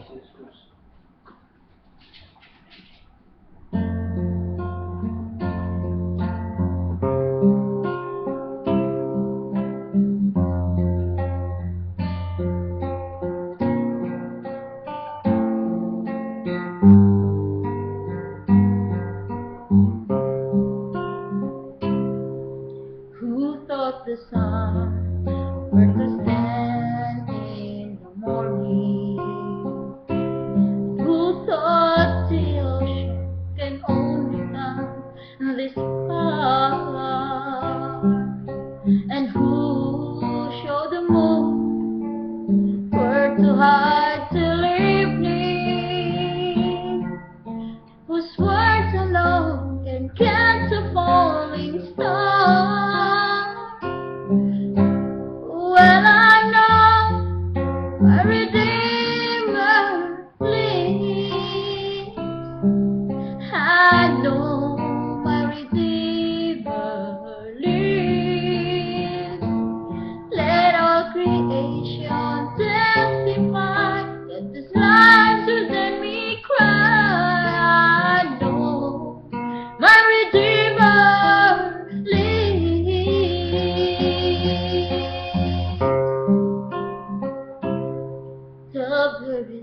Jesus. Who thought the sun were to stand in the morning? Who thought the ocean can only come this far? And who showed the moon where to hide till evening? Whose words alone can catch a falling star? Well, I know my Redeemer lives. I know my Redeemer lives. Let all creation testify that this life within me cry. I know my Redeemer lives. The very